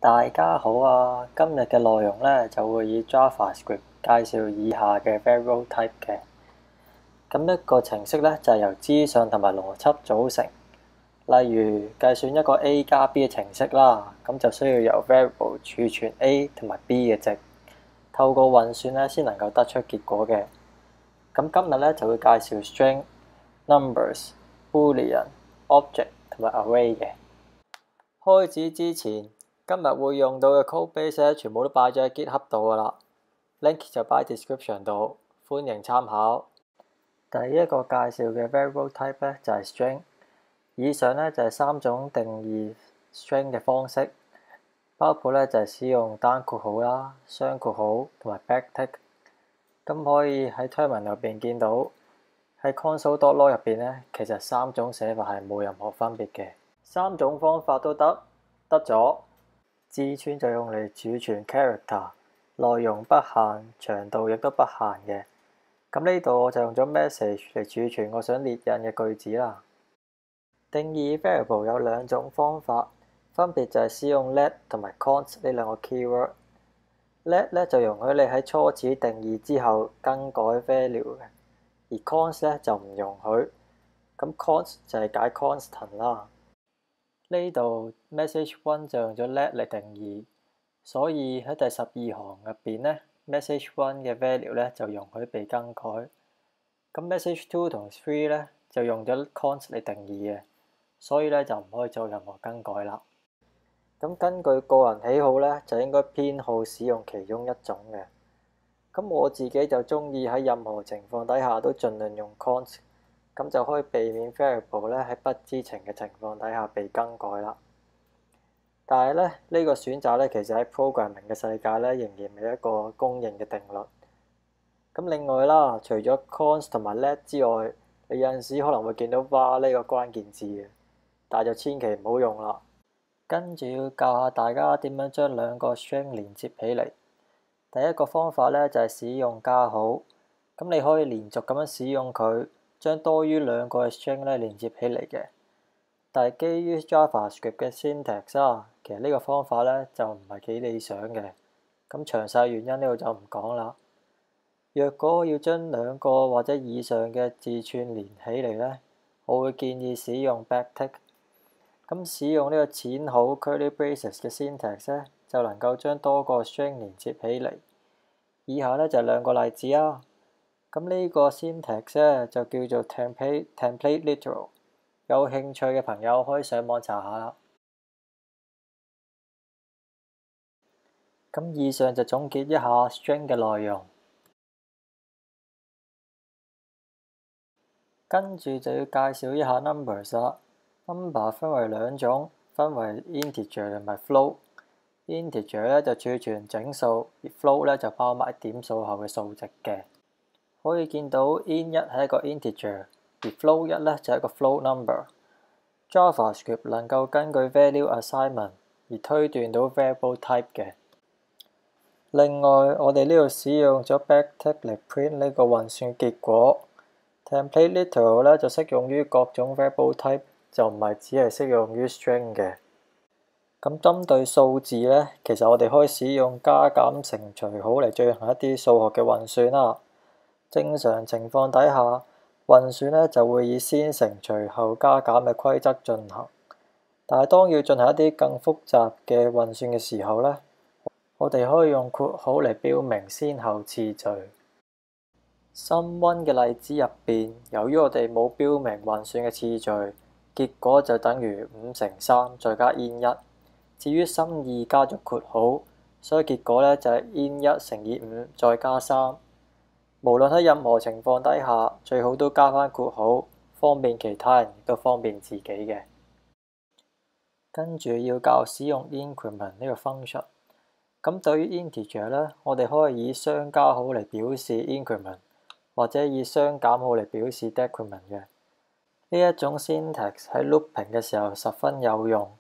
大家好啊！今日嘅內容呢，就會以 JavaScript 介紹以下嘅 variable type 嘅。咁一個程式呢，就係由資訊同埋邏輯組成。例如計算一個 A 加 B 嘅程式啦，咁就需要由 variable 儲存 A 同埋 B 嘅值，透過運算呢，先能夠得出結果嘅。咁今日呢，就會介紹 string、numbers、boolean、object 同埋 array 嘅。開始之前，今日會用到嘅 codebase 咧，全部都擺咗喺 GitHub 度噶啦 ，link 就擺喺 description 度，歡迎參考。第一個介紹嘅 variable type 咧就係 string。以上咧就係3種定義 string 嘅方式，包括咧就係使用單括號啦、雙括號同埋 backtick。咁可以喺 terminal 入邊見到，喺 console.log 入邊咧，其實3種寫法係冇任何分別嘅，3種方法都得咗。字串就用嚟儲存 character， 內容不限，長度亦都不限嘅。咁呢度我就用咗 message 嚟儲存我想列印嘅句子啦。定義 variable 有2種方法，分別就係使用 let 同埋 const 呢2個 keyword。let 咧就容許你喺初始定義之後更改 value 嘅，而 const 咧就唔容許。咁 const 就係解 constant 啦。呢度 message1 就用咗 let 嚟定義，所以喺第12行入邊咧 message1 嘅 value 咧就容許被更改。咁 message2 同3咧就用咗 const 嚟定義嘅，所以咧就唔可以做任何更改啦。咁根據個人喜好咧，就應該偏好使用其中一種嘅。咁我自己就中意喺任何情況底下都盡量用 const。咁就可以避免 variable 咧喺不知情嘅情況底下被更改啦。但係咧呢個選擇咧，其實喺 programming 嘅世界咧，仍然未一個公認嘅定律。咁另外啦，除咗 const 同埋 let 之外，你有陣時可能會見到 var 呢個關鍵字嘅，但係就千祈唔好用啦。跟住要教下大家點樣將2個 string 連接起嚟。第一個方法咧就係使用加號，咁你可以連續咁樣使用佢，將多於2個嘅 string 咧連接起嚟嘅。但係基於 JavaScript 嘅 syntax 啊，其實呢個方法咧就唔係幾理想嘅。咁詳細原因呢度就唔講啦。若果要將2個或者以上嘅字串連起嚟咧，我會建議使用 backtick。咁使用呢個淺號 curly braces 嘅 syntax 咧，就能夠將多個 string 連接起嚟。以下咧就2個例子啊。咁呢個 syntax 咧就叫做 template literal， 有興趣嘅朋友可以上網查下啦。咁以上就總結一下 string 嘅內容，跟住就要介紹一下 numbers 啦。number 分為2種，分為 integer 同埋 float。integer 咧就儲存整數，而 float 咧就包埋點數後嘅數值嘅。可以見到 int1 係一個 integer， 而 float1 咧就係一個 float number。JavaScript 能夠根據 value assignment 而推斷到 variable type 嘅。另外，我哋呢度使用咗 backtick 嚟 print 呢個運算結果。template literal 咧就適用於各種 variable type， 就唔係只係適用於 string 嘅。咁針對數字咧，其實我哋可以使用加減乘除號嚟進行一啲數學嘅運算啦。正常情況底下，運算咧就會以先乘除後加減嘅規則進行。但係當要進行一啲更複雜嘅運算嘅時候咧，我哋可以用括號嚟標明先後次序。sum1 嘅例子入邊，由於我哋冇標明運算嘅次序，結果就等於5乘3再加 int1。至於sum2 加咗括號，所以結果咧就係 int1 乘以5再加3。無論喺任何情況底下，最好都加返括號，方便其他人亦都方便自己嘅。跟住要教使用 increment 呢個 function。咁對於 integer 咧，我哋可以以雙加號嚟表示 increment， 或者以雙減號嚟表示 decrement 嘅。呢一種 syntax 喺 looping 嘅時候十分有用。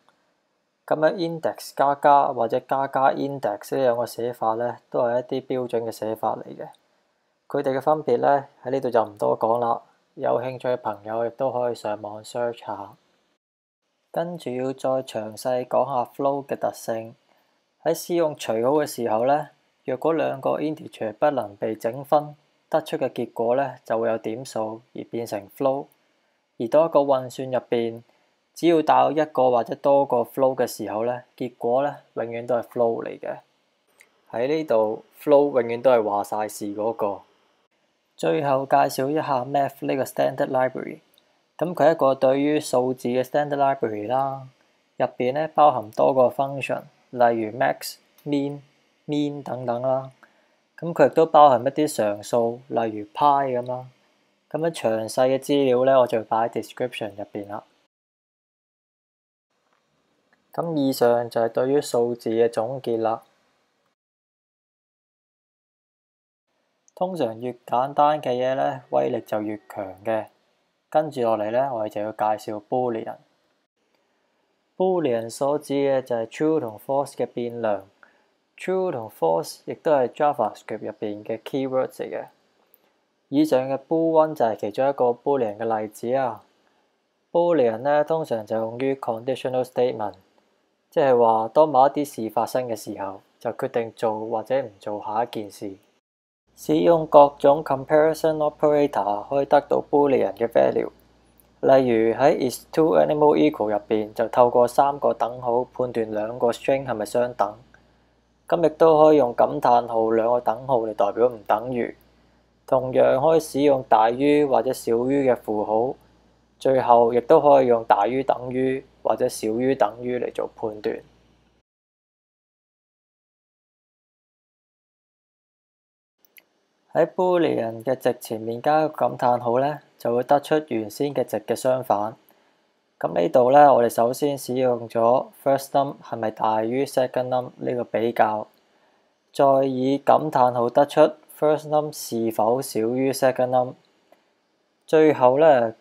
咁樣 index 加加或者加加 index 呢2個寫法咧，都係一啲標準嘅寫法嚟嘅。佢哋嘅分別咧喺呢度就唔多講啦，有興趣嘅朋友亦都可以上網 search 下。跟住要再詳細講下 float 嘅特性。喺使用除號嘅時候呢，若果兩個 integer 不能被整分，得出嘅結果呢就會有點數而變成 float。而當一個運算入邊，只要帶有一個或者多個 float 嘅時候呢，結果呢永遠都係 float 嚟嘅。喺呢度 float 永遠都係話晒事嗰個。最後介紹一下 Math 呢個 standard library。咁佢係一個對於數字嘅 standard library 啦，入邊咧包含多個 function，例如 max、min、mean 等等啦。咁佢亦都包含一啲常數，例如 pi 咁啦。咁樣詳細嘅資料咧，我就擺喺 description 入邊啦。咁以上就係對於數字嘅總結啦。通常越簡單嘅嘢咧，威力就越強嘅。跟住落嚟咧，我哋就要介紹 Boolean。Boolean 所指嘅就係 true 同 false 嘅變量。True 同 false 亦都係 JavaScript 入邊嘅 keywords 嚟嘅。以上嘅 bool1 就係其中一個 Boolean 嘅例子啊。Boolean 咧通常就用於 conditional statement， 即係話當某一啲事發生嘅時候，就決定做或者唔做下一件事。使用各種 comparison operator 可以得到 Boolean 嘅 value。例如喺 is two animal equal 入邊，就透過3個等號判斷兩個 string 係咪相等。咁亦都可以用感嘆號2個等號嚟代表唔等於。同樣可以使用大於或者小於嘅符號。最後亦都可以用大於等於或者小於等於嚟做判斷。喺 Boolean 嘅值前面加個感嘆號咧，就會得出原先嘅值嘅相反。咁呢度咧，我哋首先使用咗 first num 係咪大於 second num 呢個比較，再以感嘆號得出 first num 是否少於 second num。最後咧，呢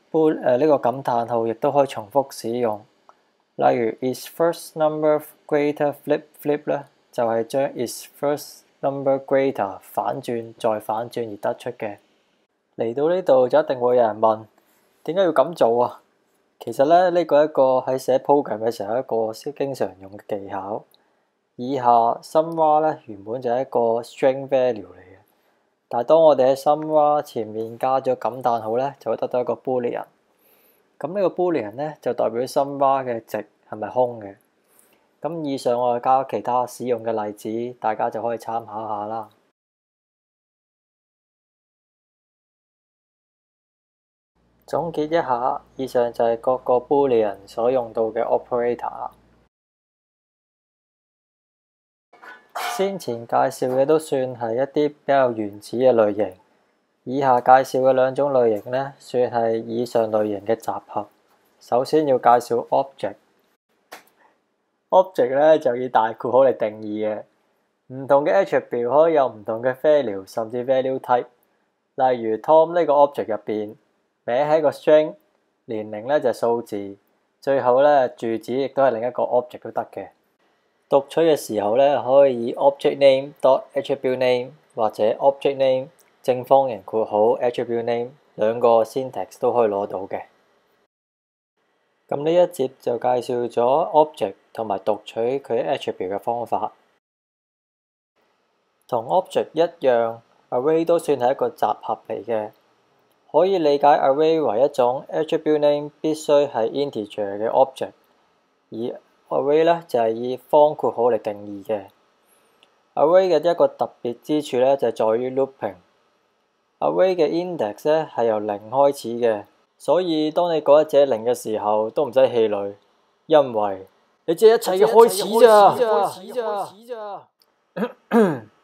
個感嘆號亦都可以重複使用。例如 is first number greater flip flip 咧，就係將 is first number greater 反轉再反轉而得出嘅。嚟到呢度就一定會有人問，點解要咁做啊？其實咧，呢個係一個喺寫 program 嘅時候一個經常用嘅技巧。以下 sumvar 咧原本就係一個 string value 嚟嘅，但係當我哋喺 sumvar 前面加咗感嘆號咧，就會得到一個 Boolean。咁呢個 Boolean 咧就代表 sumvar 嘅值係咪空嘅。咁以上我哋加其他使用嘅例子，大家就可以參考下啦。總結一下，以上就係各個 Boolean 所用到嘅 operator。先前介紹嘅都算係一啲比較原始嘅類型，以下介紹嘅兩種類型呢，算係以上類型嘅集合。首先要介紹 object。object 咧就以大括號嚟定義嘅，唔同嘅 attribute 可以有唔同嘅 value 甚至 value type。例如 Tom 呢個 object 入邊，名係個 string， 年齡咧就係數字，最後咧住址亦都係另一個 object 都得嘅。讀取嘅時候咧，可以以 object name dot attribute name 或者 object name 正方形括號 attribute name 兩個 syntax 都可以攞到嘅。咁呢一節就介紹咗 object 同埋讀取佢 attribute 嘅方法。同 object 一樣 ，array 都算係一個集合嚟嘅。可以理解 array 為一種 attribute name 必須係 integer 嘅 object， 而 array 咧就係以方括號嚟定義嘅。array 嘅一個特別之處咧就係在於 looping。array 嘅 index 咧係由0開始嘅，所以當你改一者0嘅時候都唔使氣餒，因為你只係一切嘅開始咋。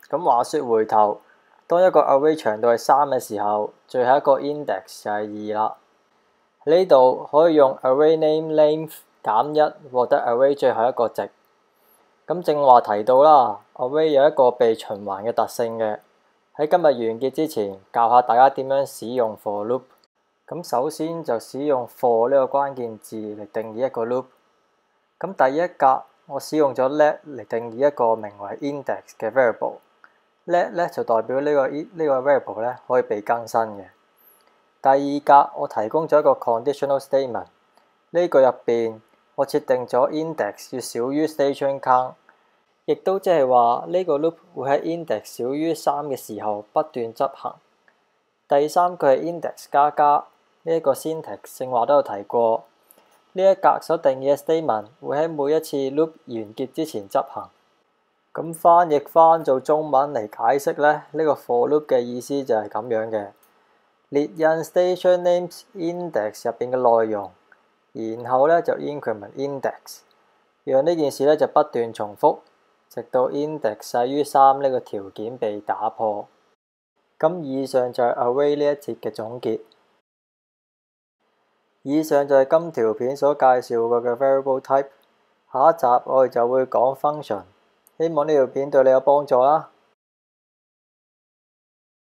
咁話說回頭，當一個 array 長度係3嘅時候，最後一個 index 就係2啦。呢度可以用 array name length減1獲得 array 最後一個值。咁正話提到啦 ，array 有一個被循環嘅特性嘅。喺今日完結之前，教下大家點樣使用 for loop。咁首先就使用 for 呢個關鍵字嚟定義一個 loop。咁第一格我使用咗 let 嚟定義一個名為 index 嘅 variable。let 咧就代表呢個 variable 咧可以被更新嘅。第二格我提供咗一個 conditional statement。呢個入邊我設定咗 index 要少於 station count。亦都即係話呢個 loop 會喺 index 少於3嘅時候不斷執行。第三句係 index 加加，呢一個 syntax 正話都有提過。呢一格所定義嘅 statement 會喺每一次 loop 完結之前執行。咁翻譯翻做中文嚟解釋咧，呢個 for loop 嘅意思就係咁樣嘅，列印 station names index 入邊嘅內容，然後咧就 increment index，讓呢件事咧就不斷重複，直到 index 細於3呢個條件被打破。咁以上就係 array 呢一節嘅總結。以上就係今條片所介紹過嘅 variable type。下一集我哋就會講 function。希望呢條片對你有幫助啦。